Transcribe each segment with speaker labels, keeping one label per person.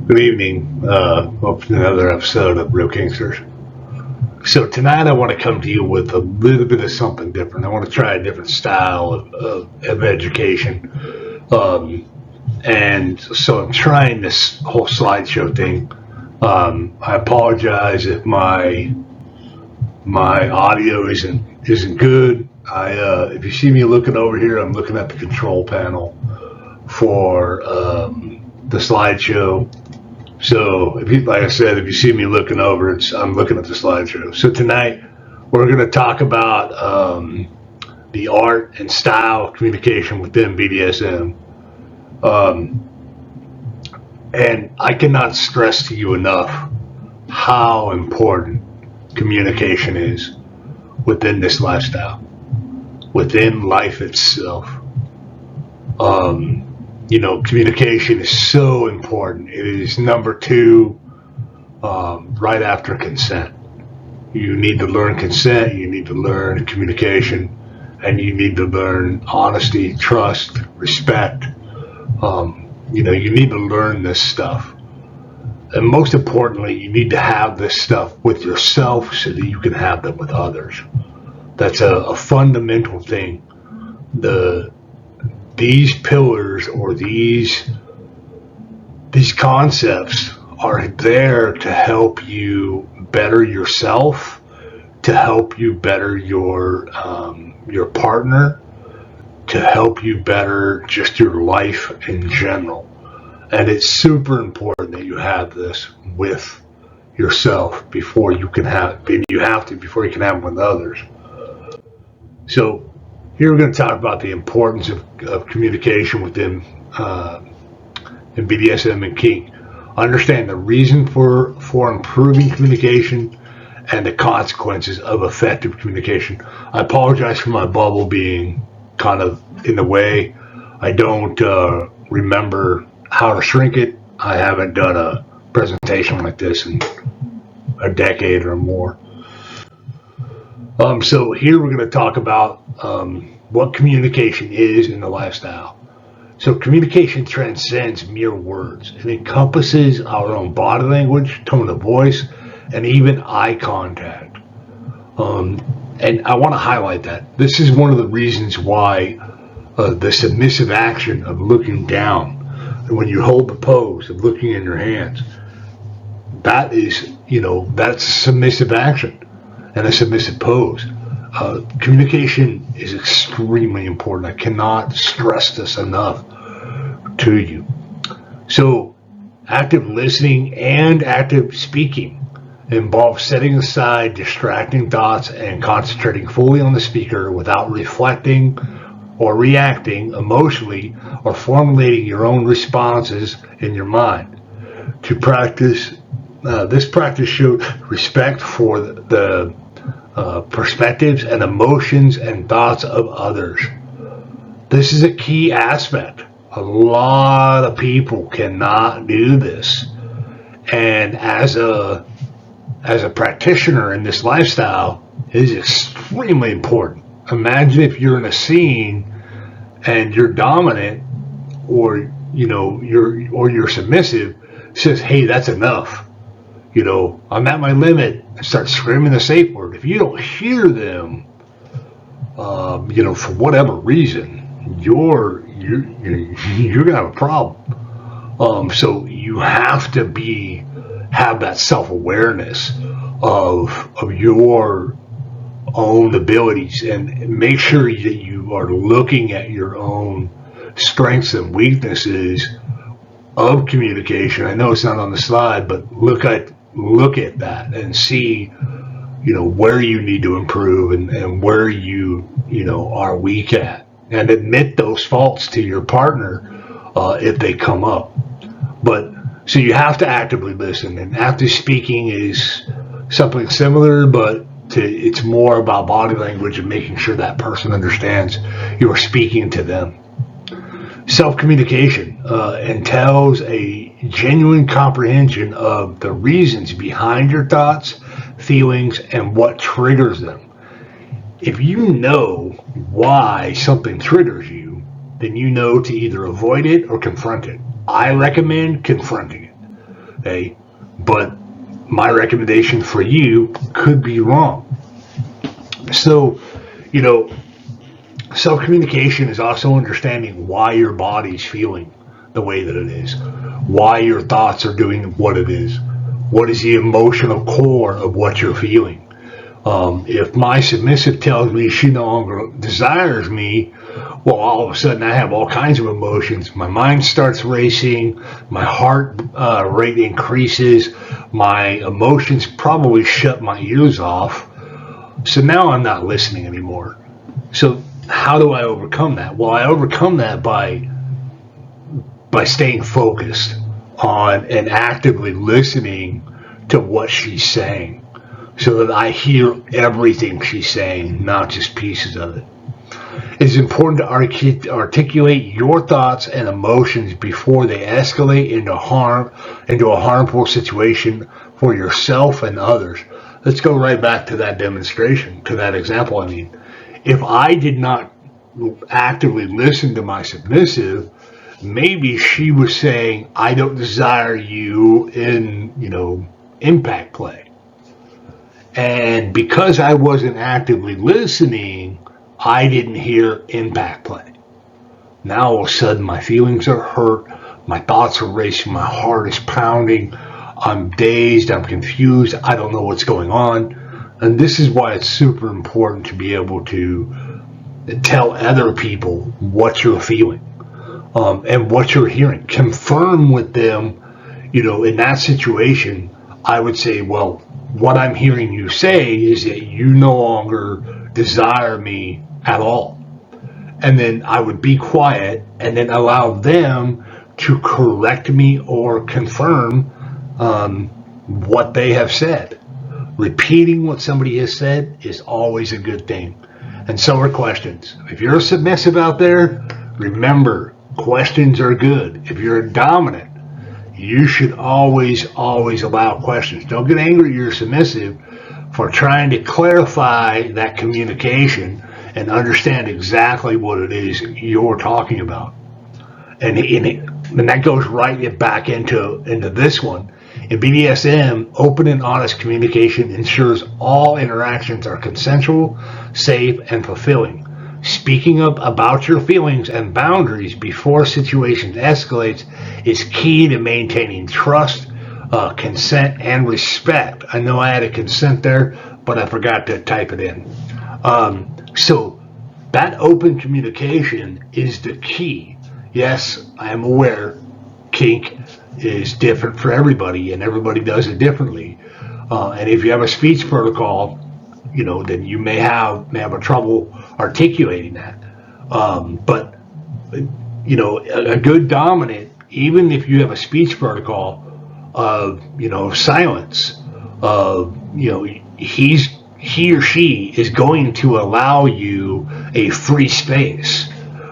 Speaker 1: Good evening. Welcome to another episode of Real Kingsters. So tonight I want to come to you with a little bit of something different. I want to try a different style of education. And so I'm trying this whole slideshow thing. I apologize if my audio isn't good. If you see me looking over here, I'm looking at the control panel for the slideshow. So, like I said, if you see me looking over, I'm looking at the slideshow. So tonight, we're going to talk about the art and style of communication within BDSM. And I cannot stress to you enough how important communication is within this lifestyle, within life itself. Communication is so important. It is number two, right after consent. You need to learn consent, you need to learn communication, and you need to learn honesty, trust, respect. You need to learn this stuff. And most importantly, you need to have this stuff with yourself so that you can have them with others. That's a fundamental thing. These pillars or these concepts are there to help you better yourself, to help you better your partner, to help you better just your life in general. And it's super important that you have this with yourself before you can have them with others. So here we're going to talk about the importance of communication within in BDSM and kink. Understand the reason for improving communication and the consequences of effective communication. I apologize for my bubble being kind of in the way. I don't remember how to shrink it. I haven't done a presentation like this in a decade or more. So here we're going to talk about what communication is in the lifestyle. So communication transcends mere words. It encompasses our own body language, tone of voice, and even eye contact. And I want to highlight that. This is one of the reasons why the submissive action of looking down, and when you hold the pose of looking in your hands, that is, that's submissive action and a submissive pose. Communication is extremely important. I cannot stress this enough to you. So active listening and active speaking involves setting aside distracting thoughts and concentrating fully on the speaker without reflecting or reacting emotionally or formulating your own responses in your mind. To practice, this practice shows respect for the perspectives and emotions and thoughts of others. This is a key aspect. A lot of people cannot do this. And as a practitioner in this lifestyle, it is extremely important. Imagine if you're in a scene and you're dominant or you're submissive, says, hey, that's enough. I'm at my limit, and start screaming the safe word. If you don't hear them, for whatever reason, you're gonna have a problem. So you have to have that self-awareness of your own abilities, and make sure that you are looking at your own strengths and weaknesses of communication. I know it's not on the slide, but look at that and see, where you need to improve and where you are weak at, and admit those faults to your partner if they come up. But so you have to actively listen, and active speaking is something similar, but it's more about body language and making sure that person understands you are speaking to them. Self-communication entails a genuine comprehension of the reasons behind your thoughts, feelings, and what triggers them. If you know why something triggers you, then you know to either avoid it or confront it. I recommend confronting it. Okay, but my recommendation for you could be wrong. So, you know, self-communication is also understanding why your body's feeling the way that it is, why your thoughts are doing what it is, what is the emotional core of what you're feeling. If my submissive tells me she no longer desires me, well, all of a sudden I have all kinds of emotions. My mind starts racing, my heart rate increases, my emotions probably shut my ears off. So now I'm not listening anymore. So how do I overcome that? Well, I overcome that by staying focused on and actively listening to what she's saying, so that I hear everything she's saying, not just pieces of it. It's important to articulate your thoughts and emotions before they escalate into a harmful situation for yourself and others. Let's go right back to that demonstration, to that example. I mean, if I did not actively listen to my submissive, maybe she was saying, I don't desire you in, impact play. And because I wasn't actively listening, I didn't hear impact play. Now all of a sudden my feelings are hurt, my thoughts are racing, my heart is pounding, I'm dazed, I'm confused, I don't know what's going on. And this is why it's super important to be able to tell other people what you're feeling, and what you're hearing. Confirm with them, in that situation. I would say, well, what I'm hearing you say is that you no longer desire me at all. And then I would be quiet and then allow them to correct me or confirm what they have said. Repeating what somebody has said is always a good thing. And so are questions. If you're a submissive out there, remember, questions are good. If you're a dominant, you should always allow questions. Don't get angry at your submissive for trying to clarify that communication and understand exactly what it is you're talking about. And that goes right back into this one. In BDSM, open and honest communication ensures all interactions are consensual, safe, and fulfilling. Speaking up about your feelings and boundaries before situations escalates is key to maintaining trust, consent, and respect. I know I had a consent there, but I forgot to type it in. So that open communication is the key. Yes, I am aware kink is different for everybody, and everybody does it differently. And if you have a speech protocol, then you may have a trouble articulating that. But a good dominant, even if you have a speech protocol of silence, he or she is going to allow you a free space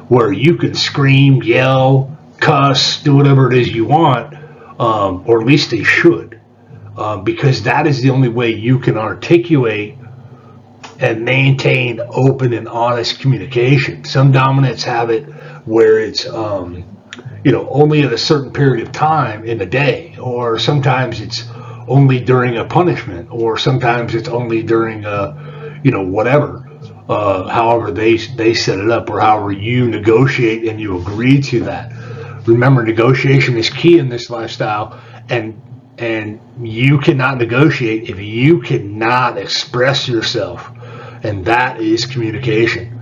Speaker 1: where you can scream, yell, cuss, do whatever it is you want, or at least they should, because that is the only way you can articulate and maintain open and honest communication. Some dominants have it where it's only at a certain period of time in the day, or sometimes it's only during a punishment, or sometimes it's only during whatever, however they set it up, or however you negotiate and you agree to that. Remember, negotiation is key in this lifestyle, and you cannot negotiate if you cannot express yourself, and that is communication.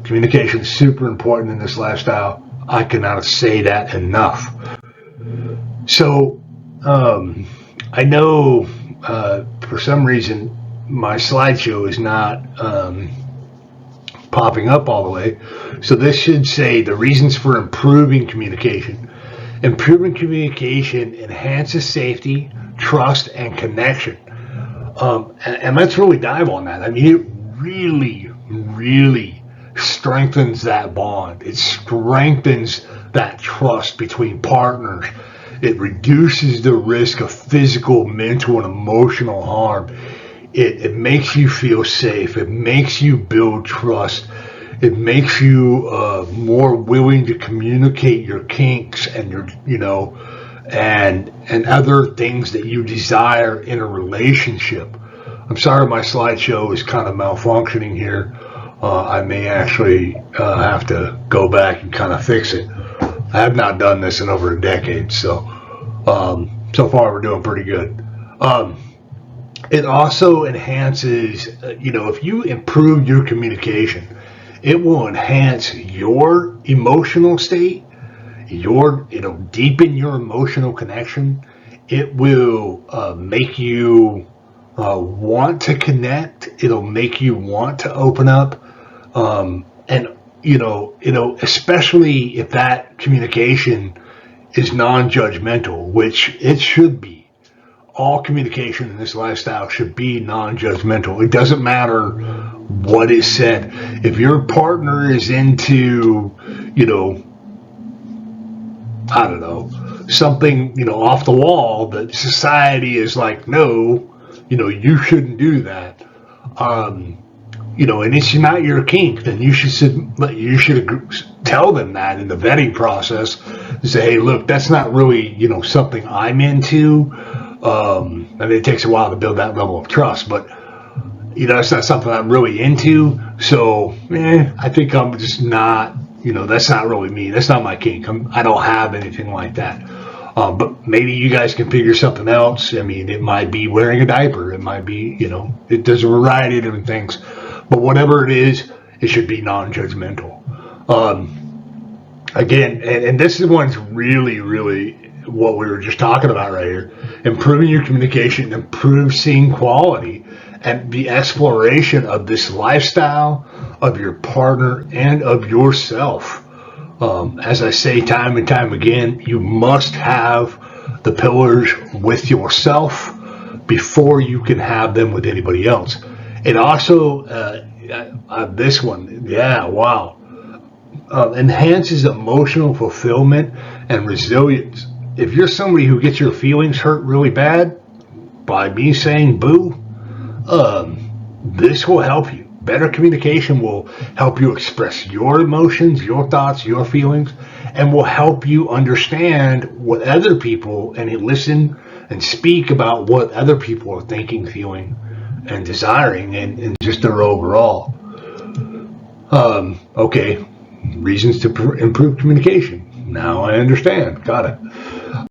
Speaker 1: Communication is super important in this lifestyle. I cannot say that enough. So I know for some reason my slideshow is not popping up all the way. So this should say the reasons for improving communication. Improving communication enhances safety, trust, and connection. And let's really dive on that. I mean, it really strengthens that bond. It strengthens that trust between partners. It reduces the risk of physical, mental, and emotional harm. It makes you feel safe. It makes you build trust. It makes you more willing to communicate your kinks and your and other things that you desire in a relationship. I'm sorry my slideshow is kind of malfunctioning here. I may actually have to go back and kind of fix it. I have not done this in over a decade, so so far we're doing pretty good. It also enhances, if you improve your communication, it will enhance your emotional state, it'll deepen your emotional connection. It will make you want to connect. It'll make you want to open up. And, especially if that communication is non-judgmental, which it should be. All communication in this lifestyle should be non-judgmental. It doesn't matter what is said. If your partner is into, I don't know, something, off the wall that society is like, no, you shouldn't do that. And it's not your kink, then you should tell them that in the vetting process. Say, hey, look, that's not really, something I'm into. It takes a while to build that level of trust, but it's not something I'm really into. So, I think I'm just not, that's not really me. That's not my kink. I don't have anything like that. But maybe you guys can figure something else. It might be wearing a diaper. It might be, there's a variety of different things. But whatever it is, it should be non-judgmental. Again, and this is one's really, really what we were just talking about right here. Improving your communication, improve seeing quality, and the exploration of this lifestyle, of your partner, and of yourself. As I say time and time again, you must have the pillars with yourself before you can have them with anybody else. It also, this one, enhances emotional fulfillment and resilience. If you're somebody who gets your feelings hurt really bad by me saying boo, this will help you. Better communication will help you express your emotions, your thoughts, your feelings, and will help you understand what other people, and listen and speak about what other people are thinking, feeling, and desiring, and just their overall. Okay, reasons to improve communication. Now I understand. Got it.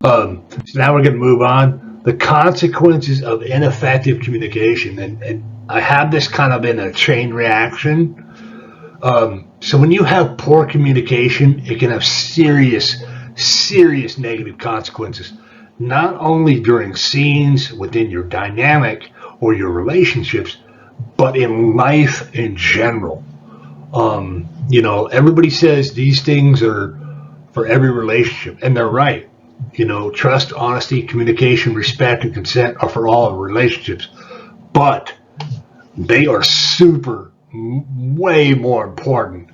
Speaker 1: So now we're going to move on. The consequences of ineffective communication. And I have this kind of in a chain reaction. So when you have poor communication, it can have serious negative consequences. Not only during scenes within your dynamic or your relationships, but in life in general. Everybody says these things are for every relationship, and they're right. Trust, honesty, communication, respect, and consent are for all relationships, but they are way more important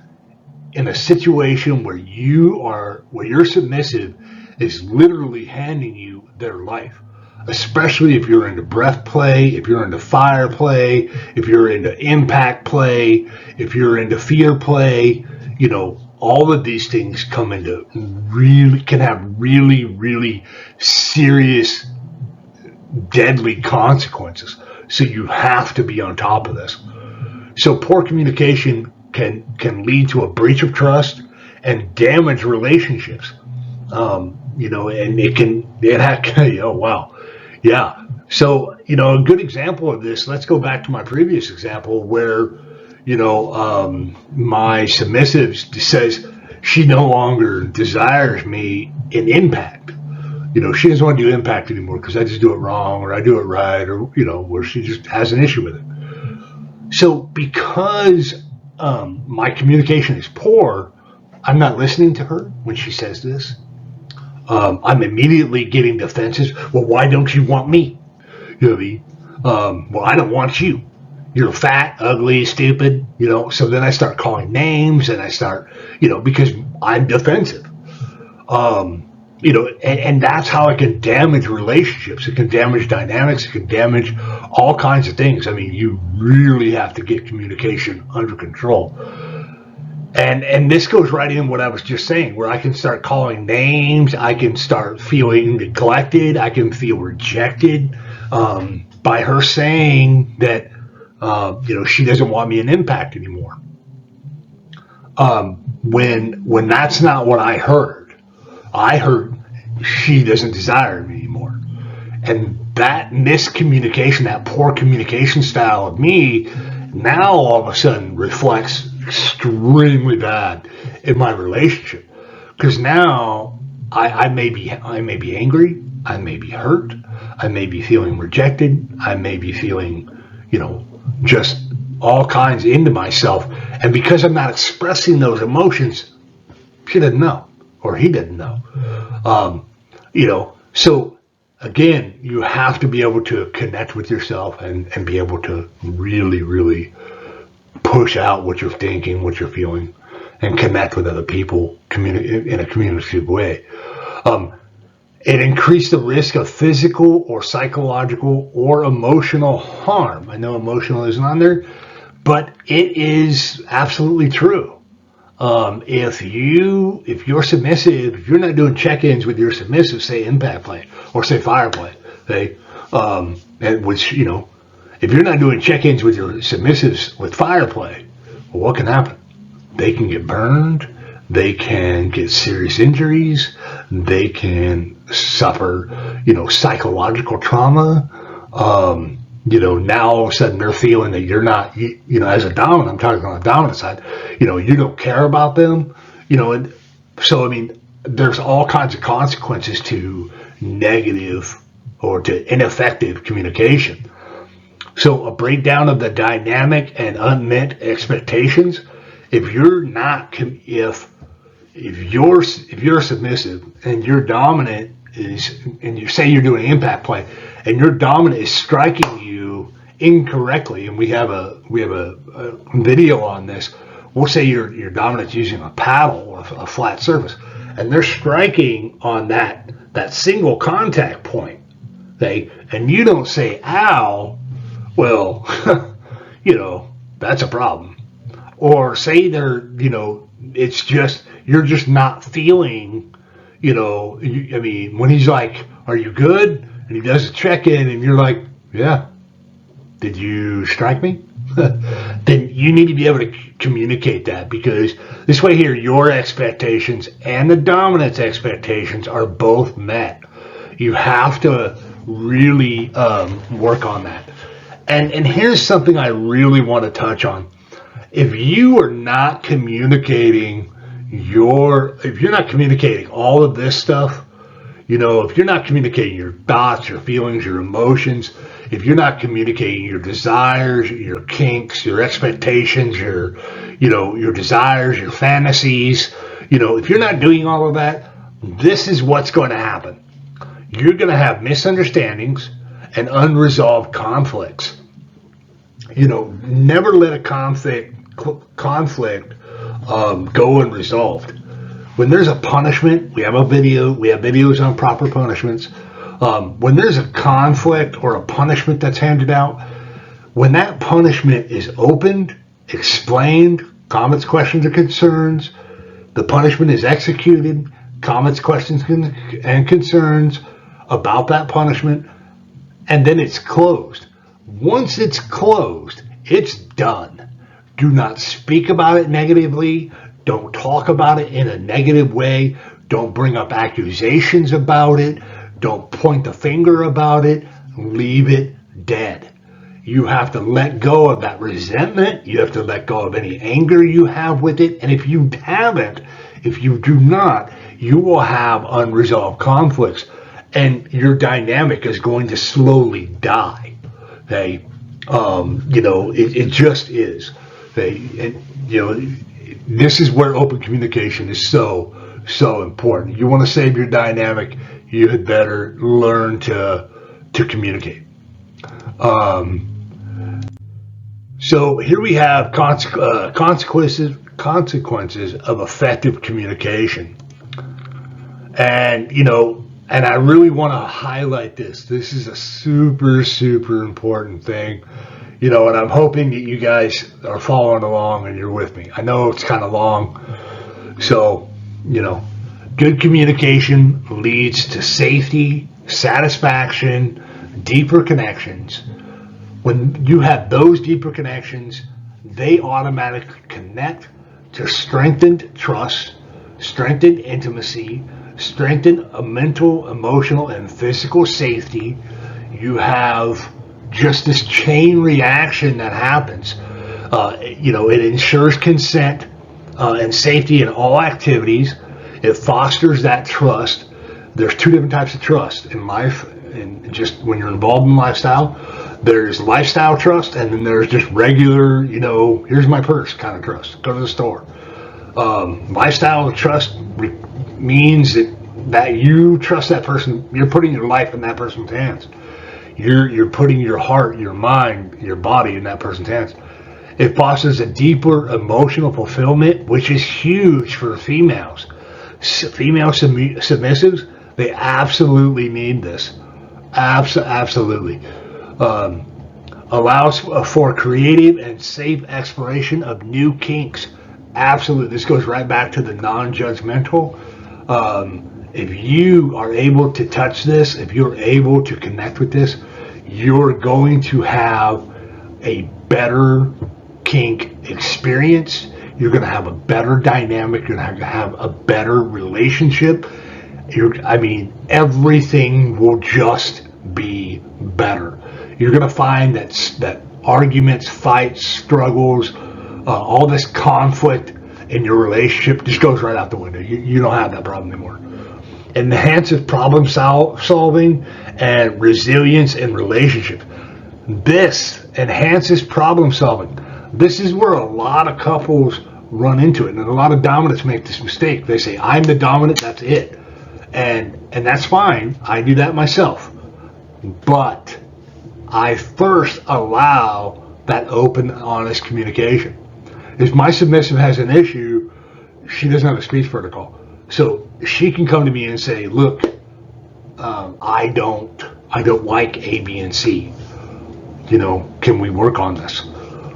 Speaker 1: in a situation where your submissive is literally handing you their life, especially if you're into breath play, if you're into fire play, if you're into impact play, if you're into fear play. All of these things can have really serious, deadly consequences. So you have to be on top of this. So poor communication can lead to a breach of trust and damage relationships. And oh wow, yeah. So a good example of this. Let's go back to my previous example where my submissive says she no longer desires me in impact. She doesn't want to do impact anymore because I just do it wrong or I do it right, or where she just has an issue with it. So because my communication is poor, I'm not listening to her when she says this. I'm immediately getting defensive. Well, why don't you want me? Well, I don't want you. You're fat, ugly, stupid, So then I start calling names and I start, because I'm defensive. And that's how it can damage relationships. It can damage dynamics. It can damage all kinds of things. You really have to get communication under control. And this goes right in what I was just saying, where I can start calling names, I can start feeling neglected, I can feel rejected by her saying that she doesn't want me in impact anymore. When that's not what I heard she doesn't desire me anymore, and that miscommunication, that poor communication style of me, now all of a sudden reflects extremely bad in my relationship, because now I may be angry, I may be hurt, I may be feeling rejected, I may be feeling, just all kinds into myself, and because I'm not expressing those emotions, she didn't know, or he didn't know. So again, you have to be able to connect with yourself and be able to really, really push out what you're thinking, what you're feeling, and connect with other people in a communicative way. It increased the risk of physical or psychological or emotional harm. I know emotional isn't on there, but it is absolutely true. If you're submissive, if you're not doing check-ins with your submissive, say impact play or say fire play, okay, and which if you're not doing check-ins with your submissives with fire play, well, what can happen? They can get burned, they can get serious injuries, they can suffer, psychological trauma. Now all of a sudden they're feeling that you're not, as a dominant, I'm talking on the dominant side, you don't care about them, and so, I mean, there's all kinds of consequences to negative or to ineffective communication. So a breakdown of the dynamic and unmet expectations. If you're not, if you're submissive and your dominant is, and you say you're doing impact play, and your dominant is striking you incorrectly, and we have a video on this. We'll say your dominant's using a paddle or a flat surface, and they're striking on that single contact point, okay, and you don't say ow, well, that's a problem. Or say they're, it's just, you're just not feeling, when he's like, are you good? And he does a check-in and you're like, yeah, did you strike me? Then you need to be able to communicate that, because this way here, your expectations and the dominant's expectations are both met. You have to really work on that. And here's something I really want to touch on. If you are not communicating if you're not communicating all of this stuff, if you're not communicating your thoughts, your feelings, your emotions, if you're not communicating your desires, your kinks, your expectations, your desires, your fantasies, if you're not doing all of that, this is what's going to happen. You're going to have misunderstandings and unresolved conflicts. Never let a conflict go unresolved. When there's a punishment, we have videos on proper punishments. When there's a conflict or a punishment that's handed out, when that punishment is opened, explained, comments, questions, or concerns, the punishment is executed, comments, questions, and concerns about that punishment, and then it's closed. Once it's closed, it's done. Do not speak about it negatively. Don't talk about it in a negative way. Don't bring up accusations about it. Don't point the finger about it. Leave it dead. You have to let go of that resentment. You have to let go of any anger you have with it. And if you do not, you will have unresolved conflicts. And your dynamic is going to slowly die. Okay? It just is. Okay? And, this is where open communication is so important. You want to save your dynamic, you had better learn to communicate. So here we have consequences of effective communication. And, and I really want to highlight this. This is a super, super important thing. And I'm hoping that you guys are following along and you're with me. I know it's kind of long. So, good communication leads to safety, satisfaction, deeper connections. When you have those deeper connections, they automatically connect to strengthened trust, strengthened intimacy, strengthened mental, emotional, and physical safety. You have just this chain reaction that happens. It ensures consent and safety in all activities. It fosters that trust. There's two different types of trust in life, and just when you're involved in lifestyle. There's lifestyle trust, and then there's just regular, here's my purse kind of trust. Go to the store. Lifestyle trust means that you trust that person. You're putting your life in that person's hands. You're putting your heart, your mind, your body in that person's hands. It fosters a deeper emotional fulfillment, which is huge for females. Female submissives, they absolutely need this. Absolutely. Allows for creative and safe exploration of new kinks. Absolutely. This goes right back to the non-judgmental. If you are able to touch this, if you're able to connect with this, you're going to have a better kink experience. You're going to have a better dynamic. You're going to have a better relationship. Everything will just be better. You're going to find that arguments, fights, struggles, all this conflict in your relationship just goes right out the window. You don't have that problem anymore. Enhances problem solving and resilience in relationships. This enhances problem solving. This is where a lot of couples run into it, and a lot of dominants make this mistake. They say, I'm the dominant, that's it. And that's fine. I do that myself. But I first allow that open, honest communication. If my submissive has an issue, she doesn't have a speech protocol. So she can come to me and say, look, I don't like A, B, and C. Can we work on this?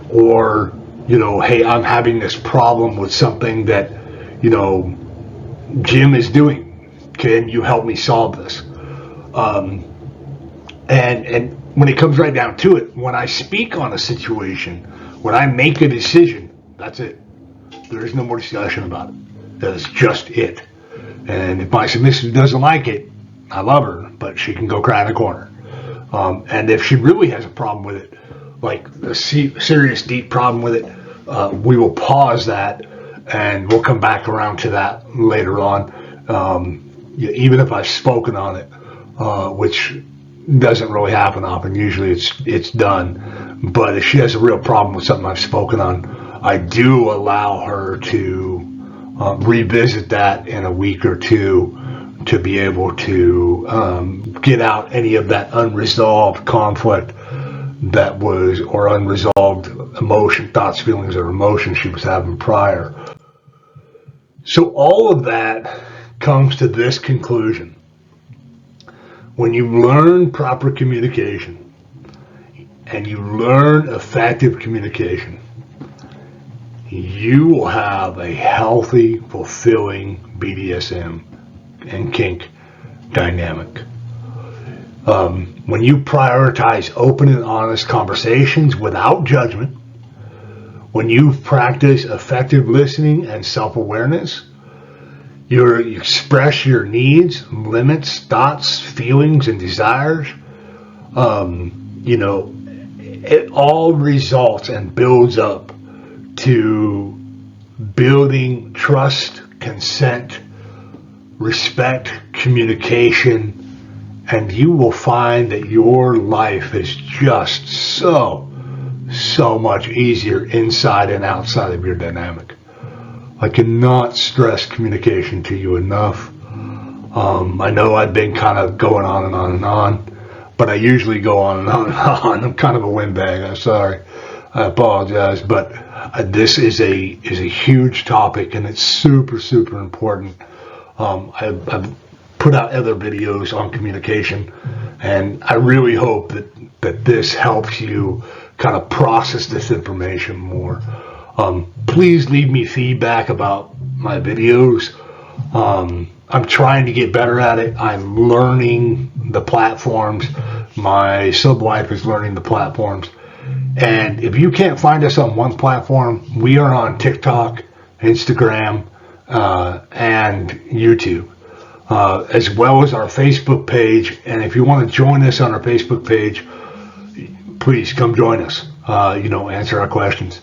Speaker 1: Or, hey, I'm having this problem with something that, Jim is doing. Can you help me solve this? And when it comes right down to it, when I speak on a situation, when I make a decision, that's it. There is no more discussion about it. That is just it. And if my submissive doesn't like it, I love her, but she can go cry in a corner. And if she really has a problem with it, like a serious, deep problem with it, we will pause that and we'll come back around to that later on. Even if I've spoken on it, which doesn't really happen often. Usually it's done. But if she has a real problem with something I've spoken on, I do allow her to revisit that in a week or two to be able to get out any of that unresolved conflict that was, or unresolved emotion, thoughts, feelings, or emotions she was having prior. So all of that comes to this conclusion. When you learn proper communication and you learn effective communication, you will have a healthy, fulfilling BDSM and kink dynamic. When you prioritize open and honest conversations without judgment, when you practice effective listening and self-awareness, you express your needs, limits, thoughts, feelings, and desires, it all results and builds up to building trust, consent, respect, communication, and you will find that your life is just so much easier inside and outside of your dynamic. I cannot stress communication to you enough. I know I've been kind of going on and on and on, but I usually go on and on and on. I'm kind of a windbag. I'm sorry. I apologize, but this is a huge topic, and it's super important. I've put out other videos on communication, and I really hope that this helps you kind of process this information more. Please leave me feedback about my videos. I'm trying to get better at it. I'm learning the platforms. My sub-wife is learning the platforms. And if you can't find us on one platform, we are on TikTok, Instagram, and YouTube, as well as our Facebook page. And if you want to join us on our Facebook page, please come join us. Answer our questions.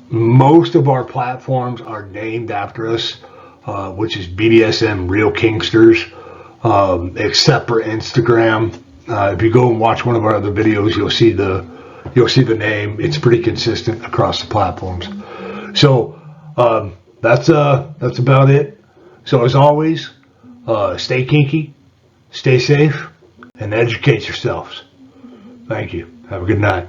Speaker 1: Most of our platforms are named after us, which is BDSM Real Kingsters, except for Instagram. If you go and watch one of our other videos, you'll see the name. It's pretty consistent across the platforms. So that's about it. So as always, stay kinky, stay safe, and educate yourselves. Thank you. Have a good night.